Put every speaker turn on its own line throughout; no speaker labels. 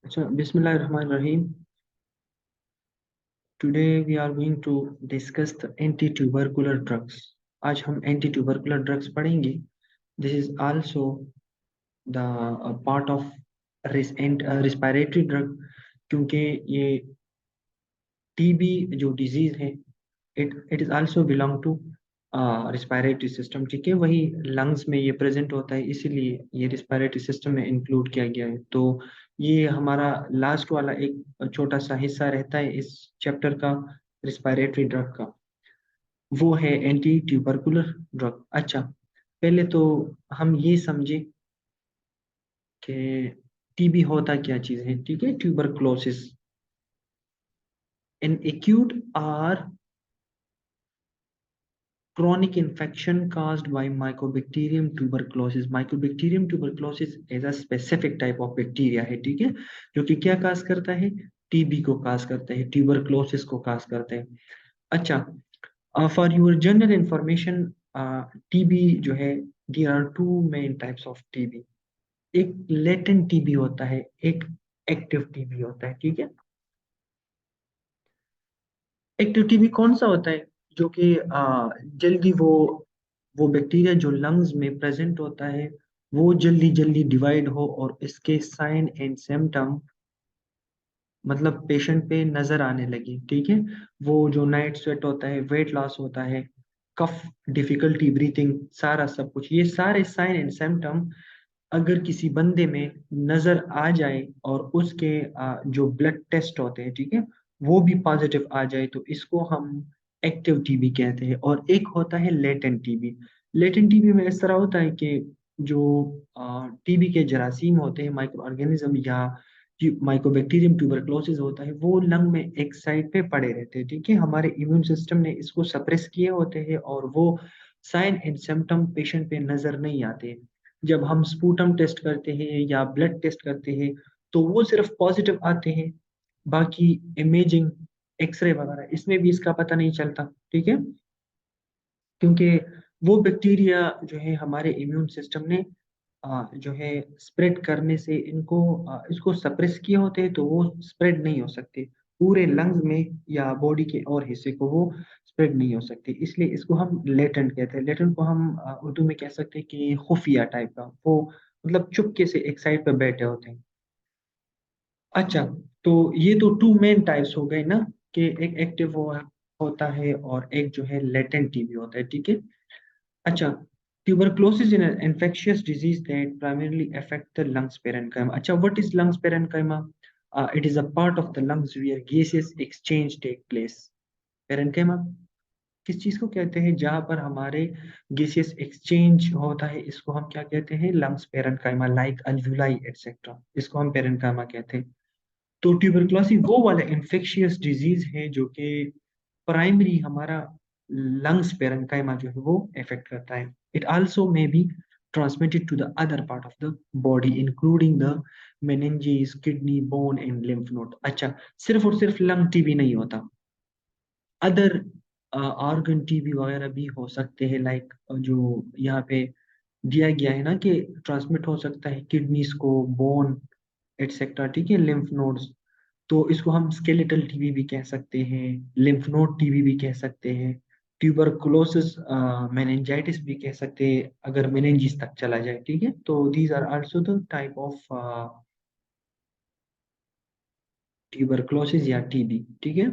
अच्छा, बिस्मिल्लाहिर्रहमानिर्रहीम। Today we are going to discuss the anti-tubercular drugs. आज हम anti-tubercular drugs पढ़ेंगे. This is also the part of respiratory drug, क्योंकि ये टीबी जो डिजीज है it is also belong to respiratory system. ठीक है, वही लंग्स में ये प्रेजेंट होता है, इसीलिए ये रिस्पायरेटरी सिस्टम में इंक्लूड किया गया है। तो ये हमारा लास्ट वाला एक छोटा सा हिस्सा रहता है इस चैप्टर का, रिस्पायरेटरी ड्रग का। वो है एंटी ट्यूबरकुलर ड्रग। अच्छा, पहले तो हम ये समझे कि टीबी होता क्या चीज़ है। ठीक है, tuberculosis an acute or chronic infection caused by Mycobacterium tuberculosis. Mycobacterium tuberculosis is a specific type of bacteria है, ठीक है, जो कि क्या काज करता है, टीबी को काज करता है, ट्यूबरक्लोसिस को काज करता है। अच्छा, for your general information, TB जो है, there are two main types of TB. एक लेटेंट टीबी होता है, एक एक्टिव टीबी होता है। ठीक है, एक्टिव टीबी कौन सा होता है, जो कि जल्दी वो बैक्टीरिया जो लंग्स में प्रेजेंट होता है वो जल्दी जल्दी डिवाइड हो और इसके साइन एंड सिम्टम मतलब पेशेंट पे नजर आने लगी। ठीक है, वो जो नाइट स्वेट होता है, वेट लॉस होता है, कफ, डिफिकल्टी ब्रीथिंग, सारा सब कुछ, ये सारे साइन एंड सिम्टम अगर किसी बंदे में नजर आ जाए और उसके जो ब्लड टेस्ट होते हैं, ठीक है, वो भी पॉजिटिव आ जाए, तो इसको हम एक्टिव टीबी कहते हैं। और एक होता है लेटेंट टीबी। लेटेंट टीबी में इस तरह होता है कि जो टीबी के जरासीम होते हैं, माइक्रो ऑर्गेनिज्म या माइकोबैक्टीरियम ट्यूबरक्लोसिस होता है, वो लंग में एक साइड पे पड़े रहते हैं। ठीक है, हमारे इम्यून सिस्टम ने इसको सप्रेस किए होते हैं और वो साइन एंड सिम्टम पेशेंट पे नजर नहीं आते। जब हम स्पूटम टेस्ट करते हैं या ब्लड टेस्ट करते हैं तो वो सिर्फ पॉजिटिव आते हैं, बाकी इमेजिंग, एक्सरे वगैरह इसमें भी इसका पता नहीं चलता। ठीक है, क्योंकि वो बैक्टीरिया जो है हमारे इम्यून सिस्टम ने जो है स्प्रेड करने से इनको इसको सप्रेस किए होते हैं, तो वो स्प्रेड नहीं हो सकते पूरे लंग्स में या बॉडी के और हिस्से को, वो स्प्रेड नहीं हो सकते। इसलिए इसको हम लेटेंट कहते हैं। लेटेंट को हम उर्दू में कह सकते हैं कि खुफिया टाइप का, वो मतलब चुपके से एक साइड पर बैठे होते हैं। अच्छा, तो ये तो टू मेन टाइप्स हो गए ना, कि एक एक्टिव होता है और एक जो है लेटेंट टीबी होता है। ठीक है, अच्छा, tuberculosis is an infectious disease that primarily affect the lungs parenchyma. अच्छा, what is lungs parenchyma? It is a part of the lungs where gaseous exchange take place. parenchyma किस चीज को कहते हैं, जहां पर हमारे गैसियस एक्सचेंज होता है, इसको हम क्या कहते हैं, लंग्स पेरेंकाइमा, लाइक अल्वुलाई एटसेट्रा, इसको हम पेरेंकाइमा कहते हैं। तो ट्यूबरक्लोसिस वो वाला इन्फेक्शियस डिजीज है जो कि प्राइमरी हमारा लंग्स पेरेंकाइमा जो है वो इफेक्ट करता है। It also may be transmitted to the other part of the body including the meninges, kidney, bone and lymph node. अच्छा, सिर्फ और सिर्फ लंग टीबी नहीं होता, अदर ऑर्गन टीबी वगैरह भी हो सकते हैं, लाइक जो यहाँ पे दिया गया है ना कि ट्रांसमिट हो सकता है किडनीज को, बोन एटसेट्रा। ठीक है, लिम्फ नोड्स, तो इसको हम स्केलेटल टीबी भी कह सकते हैं, लिम्फ नोड टीबी भी कह सकते हैं, ट्यूबरकुलोसिस मेनिंजाइटिस भी कह सकते हैं अगर मेनिंजिस तक चला जाए। ठीक है, तो these are also the type of tuberculosis या टीबी। ठीक है,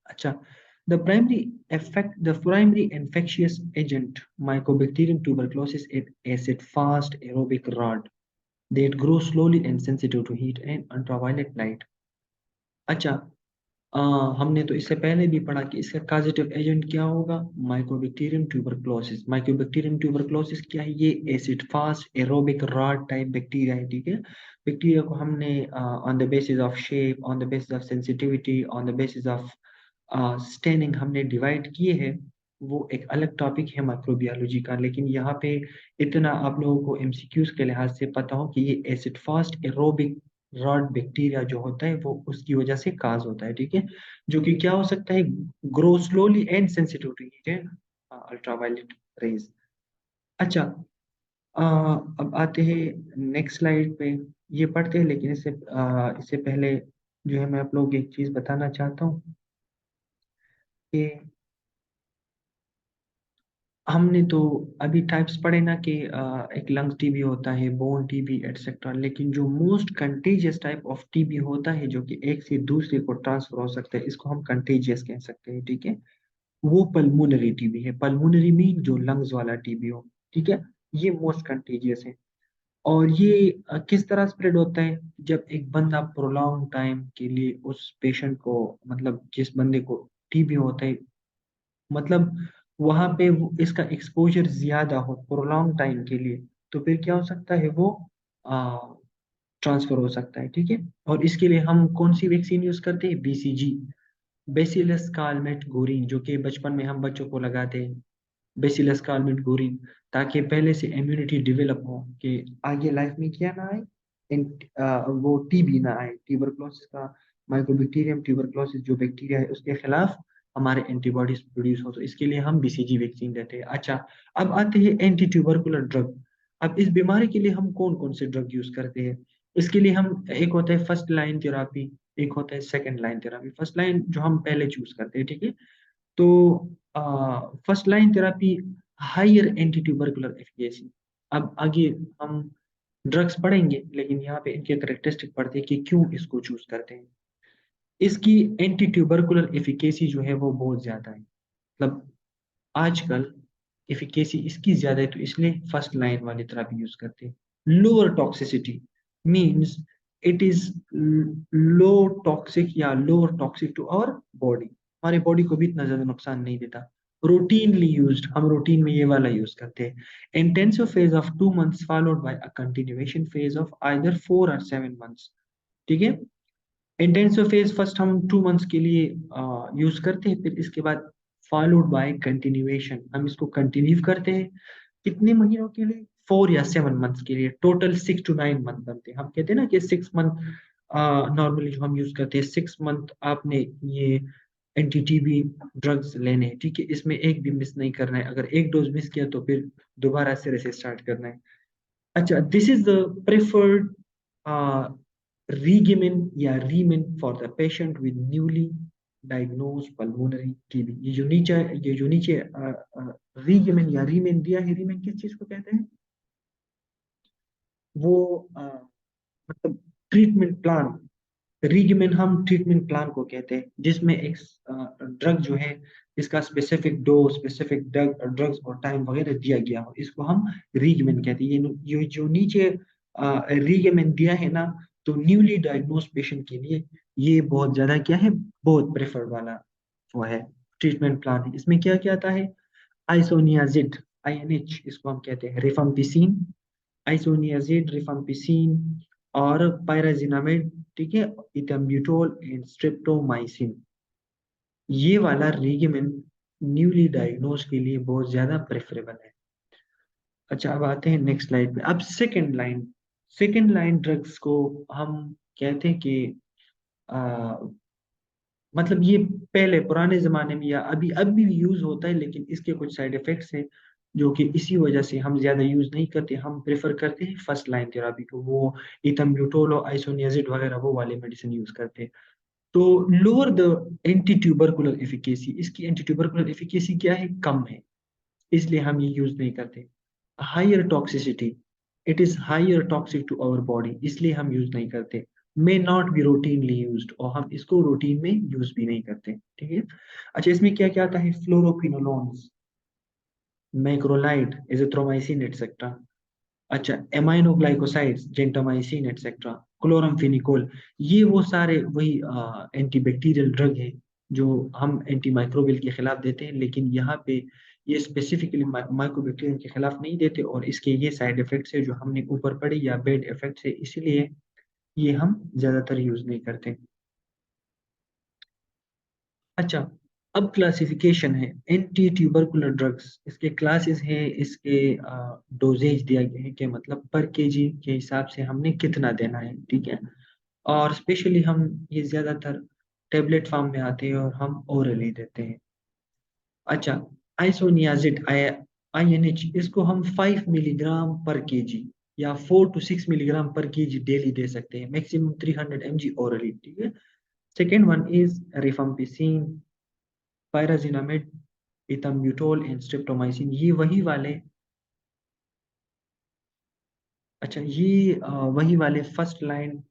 अच्छा, the primary infectious agent mycobacterium tuberculosis is acid fast aerobic rod that grows slowly and sensitive to heat and ultraviolet light। अच्छा, अ, हमने तो इससे पहले भी पढ़ा कि इसका काजेटिव एजेंट क्या होगा, माइकोबैक्टीरियम ट्यूबरक्लोसिस। माइकोबैक्टीरियम ट्यूबरक्लोसिस क्या है, ये acid fast aerobic rod type bacteria है। ठीक है, बैक्टीरिया को हमने on the basis of shape, on the basis of sensitivity, on the basis of staining हमने डिवाइड किए हैं। वो एक अलग टॉपिक है माइक्रोबियोलॉजी का, लेकिन यहाँ पे इतना आप लोगों को एमसीक्यूज के लिहाज से पता हो कि ये acid fast aerobic rod bacteria जो होता है वो उसकी वजह से काज होता है। ठीक है, जो कि क्या हो सकता है, grow slowly and sensitive to heat and ultraviolet rays. अच्छा, अब आते हैं नेक्स्ट स्लाइड पे, ये पढ़ते हैं, लेकिन इससे पहले जो है मैं आप लोगों को एक चीज बताना चाहता हूँ कि हमने तो अभी टाइप्स पढ़े ना कि एक लंग टीबी होता है, बोन टीबी एटसेट्रा, लेकिन जो most contagious type of TB होता है जो कि एक से दूसरे को ट्रांसफर हो सकता है, इसको हम कंटेजियस कह सकते हैं, ठीक है। वो पल्मोनरी टीबी है। पल्मोनरी मीन जो लंग्स वाला टीबी हो, ठीक है। ये मोस्ट कंटेजियस है। और ये किस तरह स्प्रेड होता है? जब एक बंदा प्रोलॉन्ग टाइम के लिए उस पेशेंट को, मतलब जिस बंदे को टीबी होता है, मतलब वहां पे इसका एक्सपोजर ज्यादा हो प्रोलॉन्ग टाइम के लिए, तो फिर क्या हो सकता है, वो ट्रांसफर हो सकता है, ठीक है। और इसके लिए हम कौन सी वैक्सीन यूज करते हैं? बीसीजी, बेसिलस कालमेट गोरिन, जो कि बचपन में हम बच्चों को लगाते हैं, बेसिलस कालमेट गोरिन, ताकि पहले से इम्यूनिटी डेवलप हो कि आगे लाइफ में क्या ना आए, वो टीबी ना आए, ट्यूबरक्लोसिस का, माइकोबैक्टीरियम ट्यूबरक्लोसिस जो बैक्टीरिया है उसके खिलाफ हमारे एंटीबॉडीज प्रोड्यूस हो, तो इसके लिए हम बीसीजी वैक्सीन देते हैं। अच्छा, अब आते हैं एंटी ट्यूबरकुलर ड्रग। अब इस बीमारी के लिए हम कौन कौन से ड्रग यूज करते हैं? इसके लिए हम, एक होता है फर्स्ट लाइन थेरापी, एक होता है second line therapy. First line जो हम पहले चूज करते हैं, ठीक है। तो first line therapy, higher anti tubercular efficacy. अब आगे हम ड्रग्स पढ़ेंगे, लेकिन यहाँ पे इनके करेक्टरिस्टिक पढ़ते हैं कि क्यों इसको चूज करते हैं। इसकी एंटी ट्यूबरकुलर एफिकेसी जो है वो बहुत ज्यादा है, मतलब आजकल एफिकेसी इसकी ज्यादा है, तो इसलिए फर्स्ट लाइन वाली थेरापी यूज करते हैं। Lower toxicity means it is low toxic या lower toxic to our body, हमारे बॉडी को भी इतना ज्यादा नुकसान नहीं देता। रूटीनली यूज्ड, हम रूटीन में ये वाला यूज करते हैं। Intensive phase of 2 months followed by a continuation phase of either 4 or 7 months, ठीक है। इंटेंसिव फेज फर्स्ट हम 2 months के लिए यूज करते हैं, फिर इसके बाद फॉलोड बाय कंटिन्यूएशन, हम इसको कंटिन्यू करते हैं कितने महीनों के लिए? 4 या 7 मंथ्स के लिए। टोटल 6 to 9 मंथ बनते हैं। हम कहते हैं ना कि 6 मंथ नॉर्मली जो हम यूज करते हैं, 6 मंथ आपने ये एंटी टीबी ड्रग्स लेने हैं, ठीक है। इसमें एक भी मिस नहीं करना है, अगर एक डोज मिस किया तो फिर दोबारा सिरे से स्टार्ट करना है। अच्छा, this is the preferred regimen या remen for the patient with newly diagnosed pulmonary TB। ये जो नीचे regimen या remen दिया है, remen किस चीज को कहते हैं? वो मतलब ट्रीटमेंट प्लान। रिगिमेन हम ट्रीटमेंट प्लान को कहते हैं, जिसमें एक ड्रग जो है, इसका स्पेसिफिक डोज, स्पेसिफिक ड्रग्स और टाइम वगैरह दिया गया हो, इसको हम रिगिमेन कहते हैं। ये जो नीचे रिगिमेन दिया है ना, तो न्यूली डायग्नोज पेशेंट के लिए ये बहुत ज्यादा क्या है, बहुत प्रेफर्ड वाला वो है ट्रीटमेंट प्लान है। इसमें क्या क्या आता है? आइसोनियाजिड, आईएनएच इसको हम कहते हैं, रिफाम्पिसिन, आइसोनियाजिड, रिफाम्पिसिन और पायराजिनामाइड, ठीक है, इथम्ब्यूटोल एंड स्ट्रेप्टोमाइसिन। ये वाला रेगिमेंट न्यूली डायग्नोज के लिए बहुत ज्यादा प्रेफरेबल है। अच्छा, अब आते हैं नेक्स्ट स्लाइड पे। अब सेकंड लाइन ड्रग्स को हम कहते हैं कि आ, मतलब ये पहले पुराने जमाने में या अभी अब भी यूज होता है, लेकिन इसके कुछ साइड इफेक्ट्स हैं जो कि इसी वजह से हम ज्यादा यूज नहीं करते। हम प्रेफर करते हैं फर्स्ट लाइन थेरापी को, वो इथम्ब्यूटोल और आइसोनियाजिड वगैरह वो वाले मेडिसिन यूज करते हैं। तो lower the anti tubercular efficacy, इसकी एंटी ट्यूबरकुलर एफिकेसी क्या है, कम है, इसलिए हम ये यूज नहीं करते। Higher toxicity, it is higher toxic to our body, इसलिए हम यूज नहीं करते। May not be routinely used, और हम इसको रूटीन में यूज भी नहीं करते, ठीक है। अच्छा, इसमें क्या क्या आता है? Fluoroquinolones, macrolide, azithromycin etcetera. अच्छा, एमाइनोग्लाइकोसाइड्स, जेंटामाइसिन एटसेट्रा, क्लोरामफेनिकोल, ये वो सारे वही एंटीबैक्टीरियल ड्रग है जो हम एंटी माइक्रोबियल के खिलाफ देते हैं, लेकिन यहाँ पे ये स्पेसिफिकली माइक्रोबैक्टीरियम के खिलाफ नहीं देते, और इसके ये साइड इफेक्ट्स है जो हमने ऊपर पढ़ी, या बैड इफेक्ट्स है, इसीलिए ये हम ज्यादातर यूज नहीं करते। अच्छा, अब क्लासिफिकेशन है एंटी ट्यूबरकुलर ड्रग्स, इसके क्लासेस हैं, इसके डोजेज दिया गया है कि मतलब पर केजी के हिसाब से हमने कितना देना है, ठीक है। और स्पेशली हम ये ज्यादातर टेबलेट फॉर्म में आते हैं और हम ओरली देते हैं। अच्छा, आइसोनियाजिड INH, इसको हम 5 मिलीग्राम पर केजी या 4 to 6 मिलीग्राम पर केजी डेली दे सकते हैं, मैक्सिमम 300 mg ओरली, ठीक है। Second one is rifampicin, pyrazinamide, ethambutol and streptomycin. ये वही वाले, अच्छा ये वही वाले फर्स्ट लाइन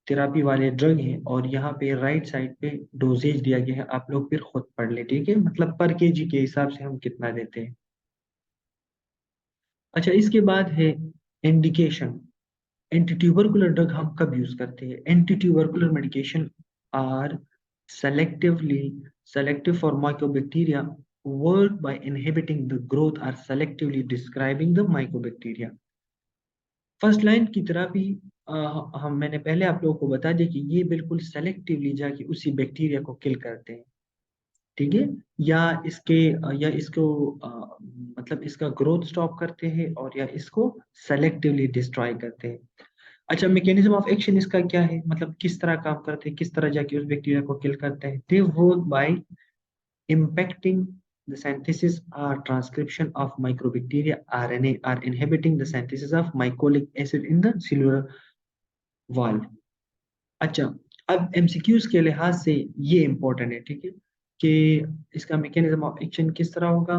थेरापी वाले ड्रग हैं, और यहाँ पे राइट साइड पे डोजेज दिया गया है, आप लोग फिर खुद पढ़ ले, ठीक है, मतलब पर केजी के हिसाब से हम कितना देते हैं। अच्छा इसके बाद है इंडिकेशन। एंटी ट्यूबरकुलर ड्रग हम कब यूज करते हैं? Anti tubercular medication are selectively selective for mycobacteria, work by inhibiting the growth or selectively describing the mycobacteria। First line की थेरापी हम मैंने पहले आप लोगों को बता दिया कि ये बिल्कुल सेलेक्टिवली जाके उसी बैक्टीरिया को किल करते हैं, ठीक है, या इसके या इसको मतलब इसका ग्रोथ स्टॉप करते हैं, और या इसको सेलेक्टिवली डिस्ट्रॉय करते हैं। अच्छा मैकेनिज्म ऑफ एक्शन इसका क्या है, मतलब किस तरह काम करते हैं, किस तरह जाके उस बैक्टीरिया को किल करते हैं? They work by impacting the synthesis or transcription of microbacteria RNA or inhibiting the synthesis of mycolic acid in the cellular wall। अच्छा अब एमसीक्यूज के लिहाज से ये इंपॉर्टेंट है, ठीक है, कि इसका मैकेनिज्म ऑफ एक्शन किस तरह होगा।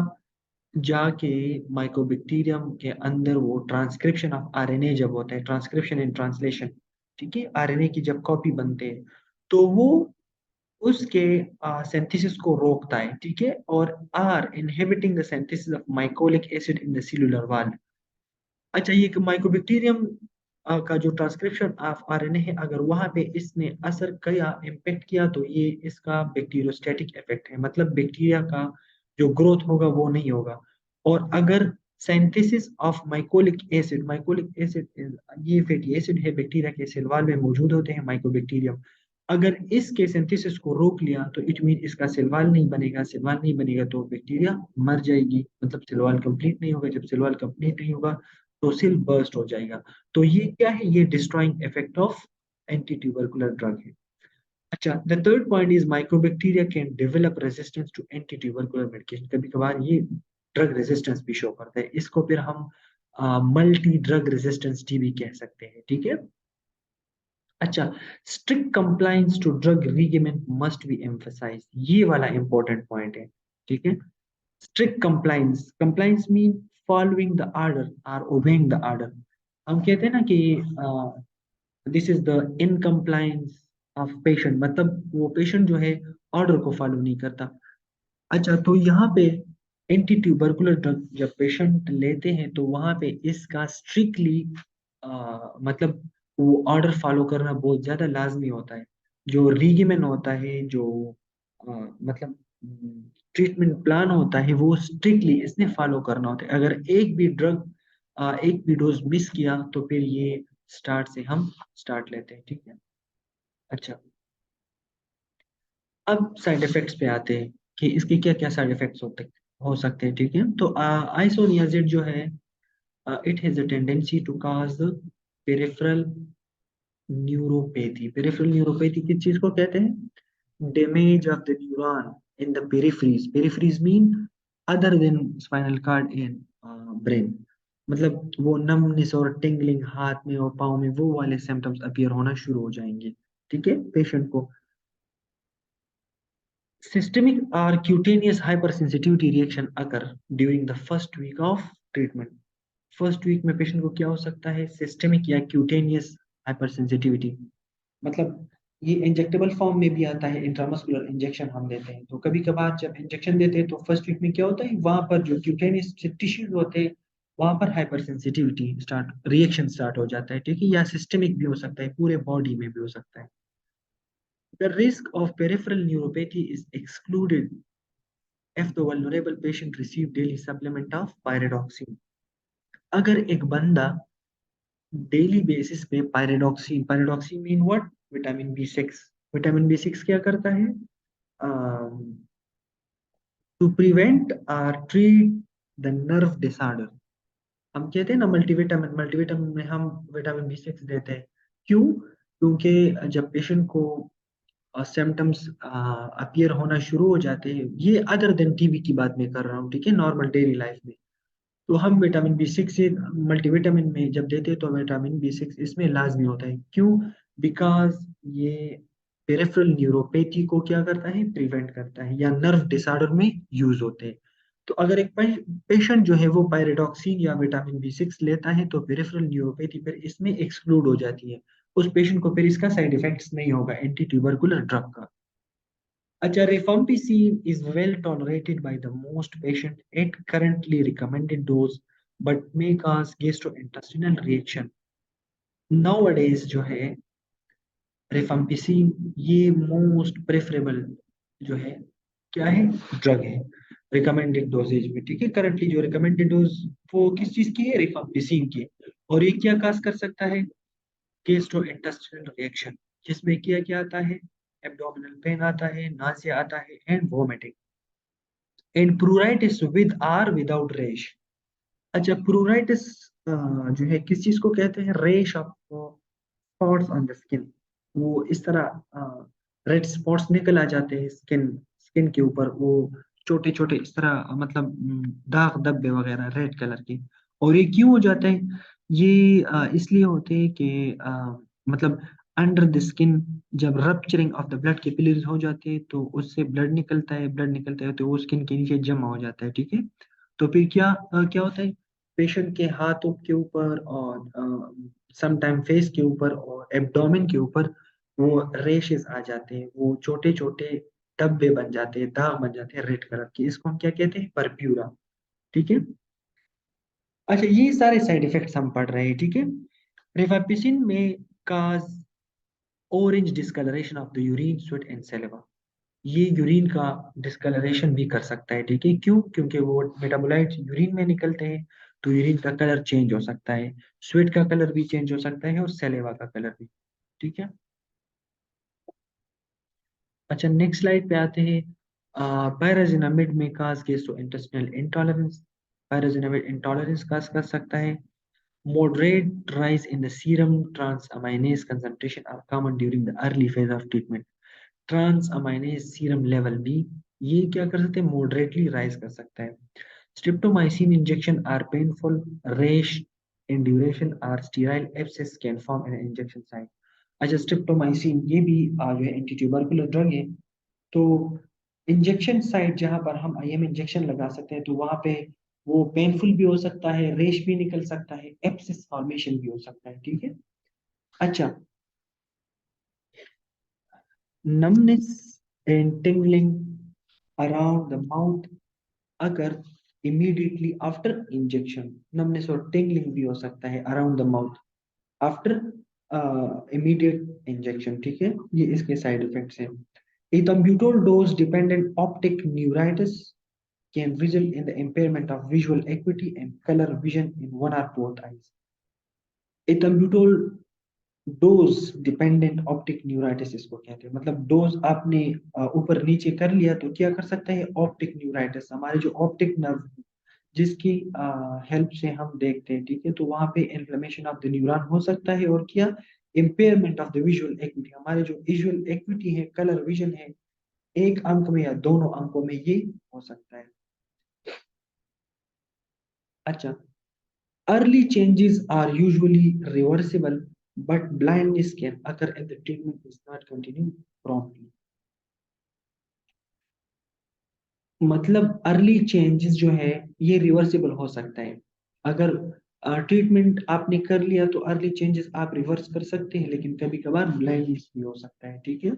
जाके माइक्रोबैक्टीरियम के अंदर वो ट्रांसक्रिप्शन ऑफ आरएनए जब होता है, ट्रांसक्रिप्शन एंड ट्रांसलेशन, ठीक है, आरएनए की जब कॉपी बनते हैं तो वो उसके सिंथेसिस को रोकता है, ठीक है, और are inhibiting the synthesis of mycolic acid in the cellular wall. अच्छा ये माइकोबैक्टीरियम का जो ट्रांसक्रिप्शन ऑफ आरएनए है, अगर वहां पे इसने असर किया, इम्पेक्ट किया, तो ये इसका बैक्टीरियोस्टैटिक इफेक्ट है, मतलब बैक्टीरिया का जो ग्रोथ होगा वो नहीं होगा। और अगर सिंथेसिस ऑफ माइकोलिक एसिड ये फैटी एसिड है, बैक्टीरिया के सेल वॉल में मौजूद होते हैं माइकोबैक्टीरियम, अगर इसके सिंथेसिस को रोक लिया तो इट मीन इसका सेल वॉल नहीं बनेगा, सेल वॉल नहीं बनेगा तो बैक्टीरिया मर जाएगी, मतलब सेल वॉल कंप्लीट नहीं होगा, जब सेल वॉल कंप्लीट नहीं होगा तो सेल बर्स्ट हो जाएगा। तो ये क्या है? ये destroying effect of anti tubercular drug है। अच्छा the third point is microbacteria can develop resistance to anti tubercular medication. कभी कभार ये ड्रग रेजिस्टेंस भी शो करता है, इसको फिर हम मल्टी ड्रग रेजिस्टेंस टीबी कह सकते हैं, ठीक है। अच्छा strict compliance to drug regimen must be emphasise, ये वाला इंपॉर्टेंट पॉइंट है, ठीक है। strict compliance mean following the order or obeying the order। हम कहते हैं ना कि this is the incompliance of patient, मतलब वो पेशेंट जो है ऑर्डर को फॉलो नहीं करता। अच्छा तो यहाँ पे एंटी ट्यूबरकुलर ड्रग जब पेशेंट लेते हैं तो वहाँ पे इसका स्ट्रिक्टली मतलब वो ऑर्डर फॉलो करना बहुत ज्यादा लाजमी होता है। जो रीगिमेन होता है, जो मतलब ट्रीटमेंट प्लान होता है, वो स्ट्रिक्टली इसने फॉलो करना होता है। अगर एक भी ड्रग एक भी डोज मिस किया तो फिर ये स्टार्ट से हम स्टार्ट लेते हैं, ठीक है। अच्छा अब साइड इफेक्ट्स पे आते हैं कि इसके क्या क्या साइड इफेक्ट्स हो सकते हैं, ठीक है। तो आइसोनियाजिड जो है, it has a tendency to cause peripheral neuropathy. Peripheral neuropathy किस चीज को कहते हैं? Damage of the neuron in the peripheries. Peripheries mean other than spinal cord and brain, मतलब वो नमनेस और टिंगलिंग हाथ में और पाँव में वो वाले सिम्टम्स अपीयर होना शुरू हो जाएंगे, ठीक है, पेशेंट को। Systemic or cutaneous hypersensitivity reaction occur during the first week of treatment। First week में पेशेंट को क्या हो सकता है? सिस्टेमिक या क्यूटेनियस हाइपरसेंसिटिविटी, मतलब ये इंजेक्टेबल फॉर्म में भी आता है, इंट्रामस्कुलर इंजेक्शन हम देते हैं, तो कभी कभार जब इंजेक्शन देते हैं तो फर्स्ट वीक में क्या होता है, वहां पर जो क्यूटेनियस टिश्यूज होते हैं वहां पर हाइपरसेंसिटिविटी रिएक्शन स्टार्ट हो जाता है, ठीक है, या सिस्टेमिक भी हो सकता है, पूरे बॉडी में भी हो सकता है। The risk of peripheral neuropathy is excluded if the vulnerable patient receive daily supplement of pyridoxine। अगर एक बंदा डेली बेसिस पे pyridoxine, pyridoxine mean what? Vitamin B six. Vitamin B six क्या करता है? टू प्रिवेंट और ट्रीट द नर्व डिसऑर्डर। हम कहते हैं ना मल्टीविटामिन, मल्टीविटामिन में हम विटामिन बी सिक्स देते हैं, क्यों? क्योंकि जब पेशेंट को सिम्टम्स अपीयर होना शुरू हो जाते हैं, ये अदर देन टीबी की बात मैं कर रहा हूँ, ठीक है, नॉर्मल डेली लाइफ में, तो हम विटामिन बी 6 से मल्टीविटामिन में जब देते हैं तो विटामिन बी 6 इसमें लाजमी होता है। क्यों? बिकॉज ये पेरिफेरल न्यूरोपैथी को क्या करता है, प्रिवेंट करता है, या नर्व डिसऑर्डर में यूज होते हैं। तो अगर एक पेशेंट जो है वो पायरिडॉक्सिन या विटामिन बी 6 लेता है तो पेरिफेरल न्यूरोपैथी फिर इसमें एक्सक्लूड हो जाती है। उस पेशेंट को फिर इसका साइड इफेक्ट्स नहीं होगा एंटी ट्यूबरकुलर ड्रग का। अच्छा, rifampicin is well tolerated by the most patient at currently recommended dose, but may cause gastrointestinal reaction. Nowadays जो है rifampicin ये मोस्ट प्रेफरेबल जो है क्या है, ड्रग है रिकमेंडेड डोजेज में। ठीक है, करंटली जो रिकमेंडेड डोज वो किस चीज की है, रिफाम्पिसिन की। और ये क्या काज कर सकता है, गेस्ट्रोइंटेस्टिनल रिएक्शन, जिसमें क्या क्या आता है, एब्डोमिनल पेन आता है, नासिया आता है and vomiting and pruritus with or without rash. अच्छा, प्रूराइटिस जो है किस चीज को कहते हैं, रेश of spots on the skin. वो इस तरह रेड स्पॉट्स निकल आ जाते हैं स्किन स्किन के ऊपर, वो छोटे छोटे इस तरह मतलब दाग धब्बे वगैरह रेड कलर के। और ये क्यों हो जाता है, ये इसलिए होते हैं कि मतलब अंडर द स्किन जब rupturing of the blood capillaries हो जाते हैं तो उससे ब्लड निकलता है तो वो स्किन के नीचे जमा हो जाता है। ठीक है, तो फिर क्या होता है, पेशेंट के हाथों के ऊपर और समटाइम फेस के ऊपर और एब्डोमेन के ऊपर वो रेशेस आ जाते हैं, वो छोटे छोटे धब्बे बन जाते हैं, दाग बन जाते हैं रेड कलर के। इसको हम क्या कहते हैं, परप्यूरा। ठीक है। अच्छा, ये सारे साइड इफेक्ट्स हम पढ़ रहे हैं। ठीक है, रिफाम्पिसिन में cause orange discoloration of the urine, sweat and saliva. ये यूरिन का डिस्कलरेशन भी कर सकता है। ठीक है, क्यों? क्योंकि वो मेटाबोलाइट्स यूरिन में निकलते हैं तो यूरिन का कलर चेंज हो सकता है, स्वेट का कलर भी चेंज हो सकता है और सैलिवा का कलर भी। ठीक है। अच्छा, नेक्स्ट स्लाइड पे आते हैं। पायराजिनामिड में काज गैस्ट्रोइंटेस्टिनल इंटॉलरेंस। पायराजिनामिड इंटॉलरेंस काज कर सकता है। Moderate rise in the serum transaminase concentration are common during the early phase of treatment. Transaminase serum level भी ये क्या कर सकते हैं, मॉडरेटली राइज कर सकता है। Streptomycin injection are painful, rash in duration are sterile, abscess can form in injection site. अच्छा, स्ट्रिप्टोमाइसिन ये भी जो है एंटी ट्यूबरकुलर ड्रग है। तो इंजेक्शन साइट जहां पर हम आईएम इंजेक्शन लगा सकते हैं तो वहां पे वो पेनफुल भी हो सकता है, रेश भी निकल सकता है, एब्सेस फॉर्मेशन भी हो सकता है। ठीक है। अच्छा, numbness and tingling around the mouth अगर immediately after injection, numbness और tingling भी हो सकता है around the mouth after immediate injection। ठीक है, ये इसके साइड इफेक्ट्स हैं। ethambutol dose dependent optic neuritis can result in the impairment of visual acuity and color vision in one or both eyes। ethambutol dose dependent optic neuritis इसको कहते हैं। मतलब dose आपने ऊपर नीचे कर लिया तो क्या कर सकता है, ऑप्टिक न्यूराइटिस, हमारे जो ऑप्टिक नर्व जिसकी हेल्प से हम देखते हैं। ठीक है, तो वहां पे इन्फ्लेमेशन ऑफ द न्यूरॉन हो सकता है और क्या, impairment of the visual equity, हमारे जो विजुअल एक्विटी है, कलर विजन है, एक अंक में या दोनों अंकों में ये हो सकता है। अच्छा, early changes are usually reversible, but blindness can occur if the treatment is not continued promptly। मतलब अर्ली चेंजेस जो है ये रिवर्सिबल हो सकता है। अगर ट्रीटमेंट आपने कर लिया तो अर्ली चेंजेस आप रिवर्स कर सकते हैं, लेकिन कभी कभार ब्लाइंडनेस भी हो सकता है। ठीक है।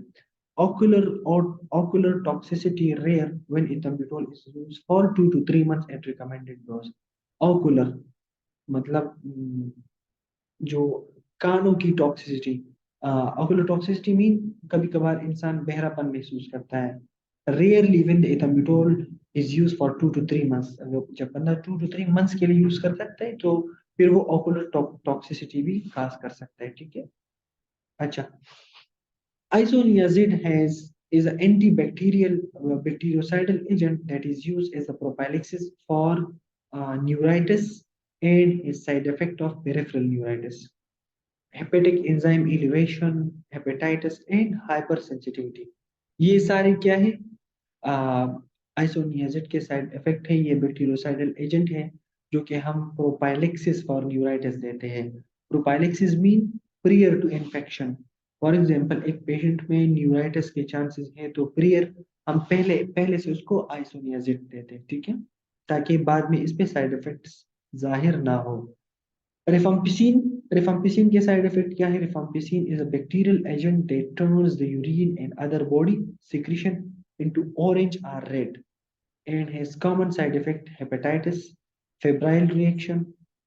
ocular or ocular toxicity rare when ethambutol is used for 2 to 3 months at recommended dose। ocular मतलब जो कानों की टॉक्सिसिटी, ऑकुलर टॉक्सिसिटी मीन कभी कभार इंसान बहरापन महसूस करता है। Rarely when the ethambutol is used for 2 to 3 months, जब बंदा 2 to 3 months के लिए यूज कर सकता है तो फिर वो ऑकुलर टॉक्सिसिटी भी काज कर सकता है। ठीक है। अच्छा, isoniazid has is an antibacterial bactericidal agent that is used as a prophylaxis for neuritis and a side effect of peripheral neuritis, hepatic enzyme elevation, hepatitis and hyper sensitivity. ये सारे क्या है, आइसोनियाजिड के साइड इफेक्ट है, ये bacteriocidal agent है जो कि हम प्रोपाइलेक्सिस फॉर न्यूराइटिस देते हैं। Prophylaxis mean prior to infection. For example एक पेशेंट में न्यूराइटिस के चांसेस हैं तो प्रियर हम पहले पहले से उसको आइसोनियाजिड देते हैं, ठीक है, ताकि बाद में इस पे साइड इफेक्ट्स जाहिर ना हो। रिफाम्पिसिन, रिफाम्पिसिन के साइड इफेक्ट क्या है? Rifampicin is a bacterial agent that turns the urine and other body secretion into orange or red and has common side effect hepatitis, febrile reaction,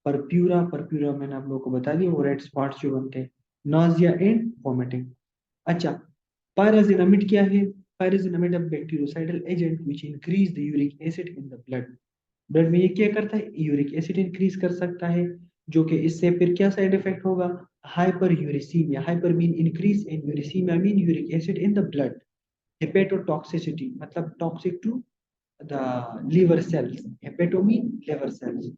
purpura, purpura मैंने आप लोगों को बता दिया, वो रेड स्पॉट्स जो बनते हैं, नाजिया एंड वोमिटिंग। अच्छा, पायराजिनामिड क्या है? Pyrazinamide a bacteriocidal agent which increase the uric acid in the blood. Blood में ये क्या करता है? यूरिक एसिड इंक्रीज कर सकता है, जो कि इससे फिर क्या साइड इफेक्ट होगा? Hyper uricemia. Hyper mean increase in uricemia mean uric acid in the blood. Hepatotoxicity मतलब toxic to the liver cells, hepato mean liver cells.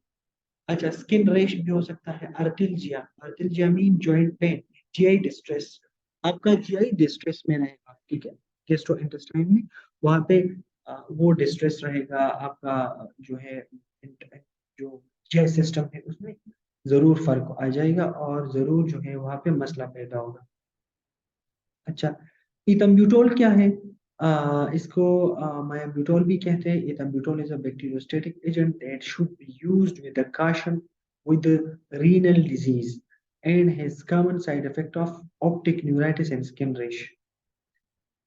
अच्छा, स्किन रैश भी हो सकता है। Arthralgia, arthralgia mean joint pain, GI distress. आपका GI distress में रहेगा, ठीक है, गेस्ट्रो इंटेस्टाइन में, वहां पे वो डिस्ट्रेस रहेगा आपका, जो है जो जीआई सिस्टम है उसमें जरूर फर्क आ जाएगा और जरूर जो है वहां पे मसला पैदा होगा। अच्छा, इथम्ब्यूटोल क्या है? इसको मायाब्यूटोल भी कहते हैं। Ethambutol is a bacteriostatic agent that should be used with the caution with renal disease and has common side effect of optic neuritis and skin rash।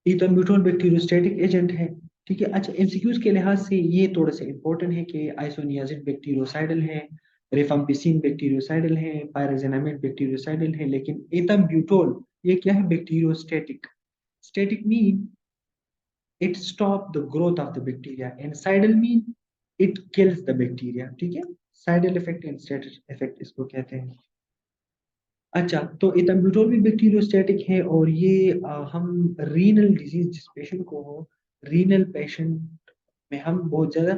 Ethambutol bacteriostatic agent है, ठीक है। अच्छा, एमसीक्यूज के लिहाज से ये थोड़े से इंपॉर्टेंट है कि आइसोनियाजिड बैक्टीरियोसाइडल है, रिफाम्पिसिन बैक्टीरियोसाइडल है, पायराजिनामाइड बैक्टीरियोसाइडल है, लेकिन इथम्ब्यूटोल ये क्या है? Bacteriostatic. Static mean it stop the growth of the bacteria and sidal mean it kills the bacteria, ठीक है। साइडल इफेक्ट एंड स्टेटस इफेक्ट इसको कहते हैं। अच्छा, तो इथम्ब्यूटोल भी बैक्टीरियोस्टैटिक है और ये हम रीनल डिजीज जिस पेशेंट को हो, रीनल पेशेंट में हम बहुत ज्यादा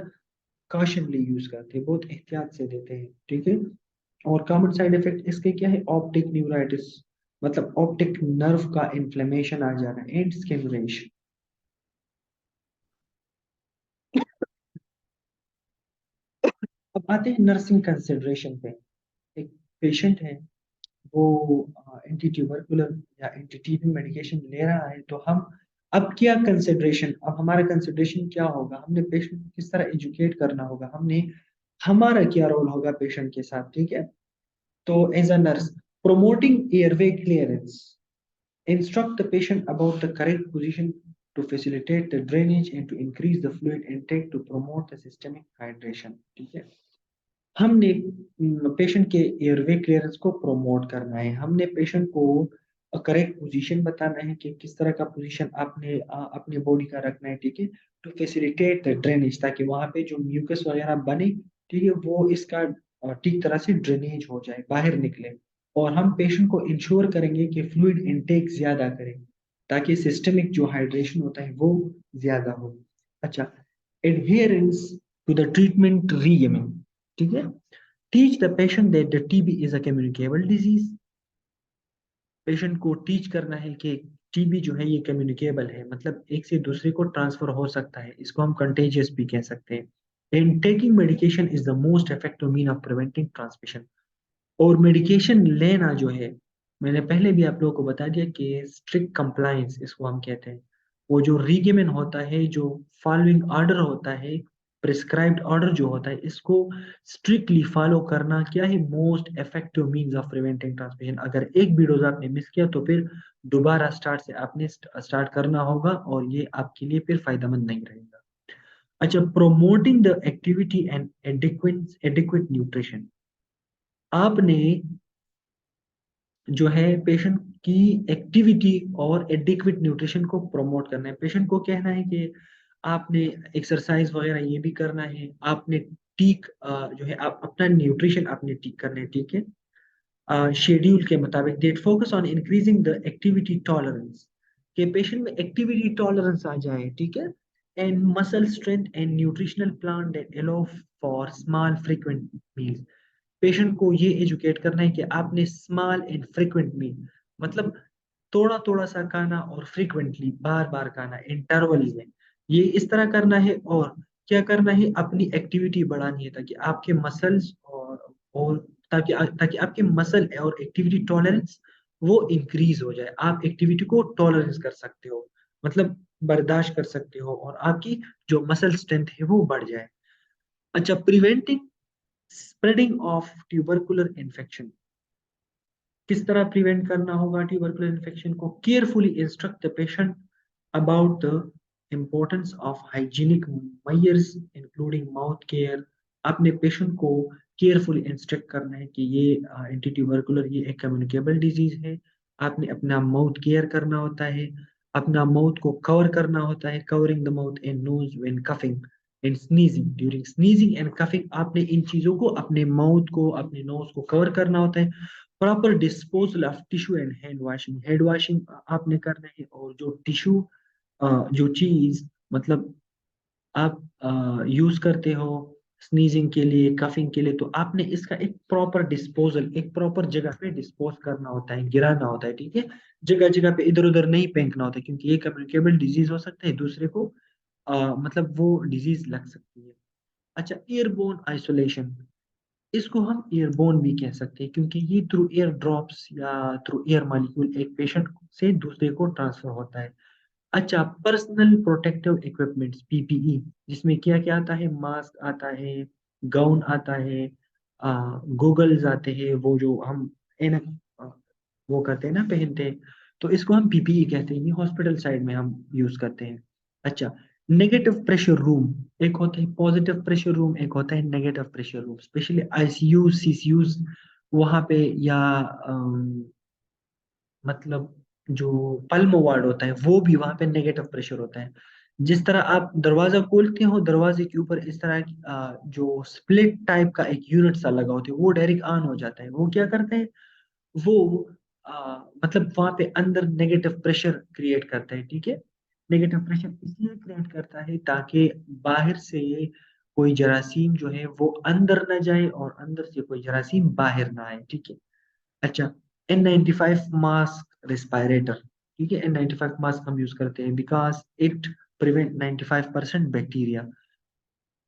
कॉशनली यूज करते हैं, बहुत एहतियात से देते हैं, ठीक है। और कॉमन साइड इफेक्ट इसके क्या है? ऑप्टिक न्यूराइटिस मतलब ऑप्टिक नर्व का इन्फ्लेमेशन आ जाना एंड स्किन रेश। अब आते हैं नर्सिंग कंसिडरेशन पे। एक पेशेंट है, वो एंटी ट्यूबरकुलर या एंटी टीबी मेडिकेशन ले रहा है, तो हम अब क्या कंसिडरेशन, अब हमारा कंसिडरेशन क्या होगा? हमने पेशेंट को किस तरह एजुकेट करना होगा, हमने हमारा क्या रोल होगा पेशेंट के साथ, ठीक है। तो as a nurse, promoting airway clearance, instruct the patient about the correct position to facilitate the drainage and to increase the fluid intake to promote the systemic hydration, ठीक है। हमने पेशेंट के एयरवे क्लियरेंस को promote करना है, हमने patient को correct position बताना है कि किस तरह का पोजीशन आपने अपने बॉडी का रखना है, ठीक है, टू फैसिलिटेट द ड्रेनेज, ताकि वहां पे जो म्यूकस वगैरह बने, ठीक है, वो इसका ठीक तरह से ड्रेनेज हो जाए, बाहर निकले। और हम पेशेंट को इंश्योर करेंगे कि फ्लूइड इनटेक ज्यादा करें, ताकि सिस्टमिक जो हाइड्रेशन होता है वो ज्यादा हो। अच्छा, एडहेरेंस टू द ट्रीटमेंट रीगिमिंग, ठीक है। Teach the patient that the TB is a communicable disease. Patient को टीच करना है कि टीबी जो है ये कम्युनिकेबल है, मतलब एक से दूसरे को ट्रांसफर हो सकता है, इसको हम कंटेजियस भी कह सकते हैं। And taking medication is the most effective mean of preventing transmission. और मेडिकेशन लेना जो है, मैंने पहले भी आप लोगों को बता दिया कि स्ट्रिक्ट कंप्लायंस इसको हम कहते हैं। वो जो रीगिमेन होता है, जो फॉलोइंग ऑर्डर होता है, प्रिस्क्राइब्ड ऑर्डर जो होता है, इसको स्ट्रिक्टली फॉलो करना क्या है? Most effective means of preventing transmission. अगर एक भी डोज आपने मिस किया तो फिर दोबारा स्टार्ट से आपने स्टार्ट करना होगा और ये आपके लिए फिर फायदेमंद नहीं रहेगा। अच्छा, promoting the activity and adequate nutrition. आपने जो है पेशेंट की एक्टिविटी और एडिक्वेट न्यूट्रिशन को प्रमोट करना है। पेशेंट को कहना है कि आपने एक्सरसाइज वगैरह ये भी करना है, आपने ठीक जो है आप अपना न्यूट्रिशन आपने ठीक करना है, ठीक है, शेड्यूल के मुताबिक। That focus on increasing the activity tolerance, के पेशेंट में एक्टिविटी टॉलरेंस आ जाए, ठीक है, and muscle strength and nutritional plan that allow for small frequent meals. Patient को ये एजुकेट करना है कि आपने स्मॉल एंड फ्रीक्वेंट मील मतलब थोड़ा थोड़ा सा खाना और फ्रीक्वेंटली बार बार खाना इंटरवल में, ये इस तरह करना है। और क्या करना है, अपनी एक्टिविटी बढ़ानी है ताकि आपके मसल्स और ताकि आपके मसल और एक्टिविटी टॉलरेंस वो इंक्रीज हो जाए, आप एक्टिविटी को टॉलरेंस कर सकते हो, मतलब बर्दाश्त कर सकते हो, और आपकी जो मसल स्ट्रेंथ है वो बढ़ जाए। अच्छा, preventing spreading of tubercular infection, किस तरह प्रिवेंट करना होगा ट्यूबरकुलर इन्फेक्शन को? Carefully instruct the patient about the importance of hygienic measures including mouth care. आपने पेशेंट को केयरफुली इंस्ट्रक्ट करना है कि ये एंटी ट्यूबरकुलर ये एक कम्युनिकेबल डिजीज है, आपने अपना माउथ केयर करना होता है, अपना माउथ को कवर करना होता है, covering the mouth and nose when coughing and sneezing, during sneezing and coughing आपने इन चीजों को, अपने माउथ को, अपने नोज को कवर करना होता है। Proper disposal of tissue and hand washing आपने करना है, और जो टिश्यू जो चीज मतलब आप यूज करते हो स्नीजिंग के लिए, कफिंग के लिए, तो आपने इसका एक प्रॉपर डिस्पोजल एक प्रॉपर जगह पे डिस्पोज करना होता है, गिराना होता है, ठीक है? जगह जगह पे इधर उधर नहीं फेंकना होता है, क्योंकि ये कम्युनिकेबल डिजीज हो सकता है, दूसरे को मतलब वो डिजीज लग सकती है। अच्छा, एयरबोर्न आइसोलेशन, इसको हम एयरबोर्न भी कह सकते हैं, क्योंकि ये थ्रू एयर ड्रॉप्स या थ्रू एयर मॉलिक्यूल एक पेशेंट से दूसरे को ट्रांसफर होता है। अच्छा, पर्सनल प्रोटेक्टिव इक्विपमेंट्स पीपीई, जिसमें क्या क्या आता है? मास्क आता है, गाउन आता है, गोगल्स आते हैं, वो जो हम एनक वो करते हैं ना, पहनते हैं, तो इसको हम पीपीई कहते हैं, ये हॉस्पिटल साइड में हम यूज करते हैं। अच्छा, नेगेटिव प्रेशर रूम, एक होता है पॉजिटिव प्रेशर रूम, एक होता है negative pressure room, specially ICU CCUs वहां पे, या मतलब जो पल्मो वार्ड होता है वो भी वहां पे नेगेटिव प्रेशर होता है। जिस तरह आप दरवाजा खोलते हो, दरवाजे के ऊपर इस तरह की जो स्प्लिट टाइप का एक यूनिट सा लगा होता है, वो डायरेक्ट ऑन हो जाता है, वो क्या करते हैं, वो मतलब वहां पे अंदर नेगेटिव प्रेशर क्रिएट करता है, ठीक है? नेगेटिव प्रेशर इसलिए क्रिएट करता है ताकि बाहर से कोई जरासीम जो है वो अंदर ना जाए और अंदर से कोई जरासीम बाहर ना आए, ठीक है? अच्छा, N95 मास्क रेस्पिरेटर, ठीक है? N95 मास्क हम यूज करते हैं because it prevent 95% bacteria.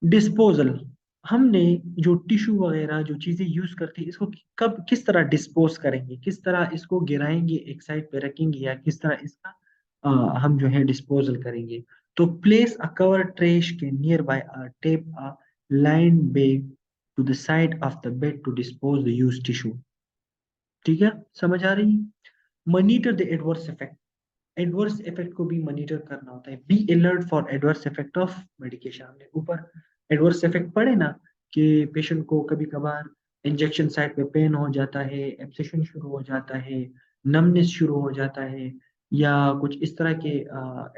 Disposal, हमने जो टिश्यू वगैरह जो चीजें यूज करते हैं, इसको कब किस तरह डिस्पोज करेंगे, किस तरह इसको गिराएंगे, एक साइड पे रखेंगे, या किस तरह इसका हम जो है डिस्पोजल करेंगे? तो प्लेस अ कवर ट्रेश के near by tape a line bag to the side of the bed to dispose the use tissue, ठीक है? समझ आ रही है? Monitor the adverse effect, adverse effect को भी मॉनिटर करना होता है। Be alert for adverse effect of medication, हमने ऊपर एडवर्स इफेक्ट पढ़े ना, कि पेशेंट को कभी कभार इंजेक्शन साइट पे पेन हो जाता है, एब्सेशन शुरू हो जाता है, नमनेस शुरू हो जाता है, या कुछ इस तरह के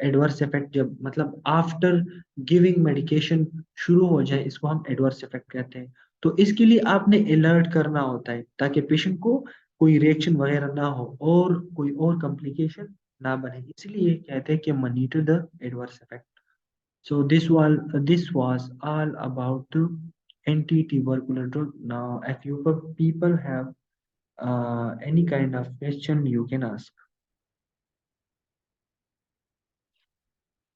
एडवर्स इफेक्ट जब मतलब आफ्टर गिविंग मेडिकेशन शुरू हो जाए, इसको हम एडवर्स इफेक्ट कहते हैं। तो इसके लिए आपने अलर्ट करना होता है ताकि पेशेंट को कोई रिएक्शन वगैरह ना हो और कोई और कॉम्प्लिकेशन ना बने, इसलिए कहते हैं कि monitor the adverse effect. So this was all about the anti-tubercular drug. Now, if you people have any kind of question, you can ask.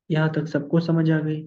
यहाँ तक सबको समझ आ गई?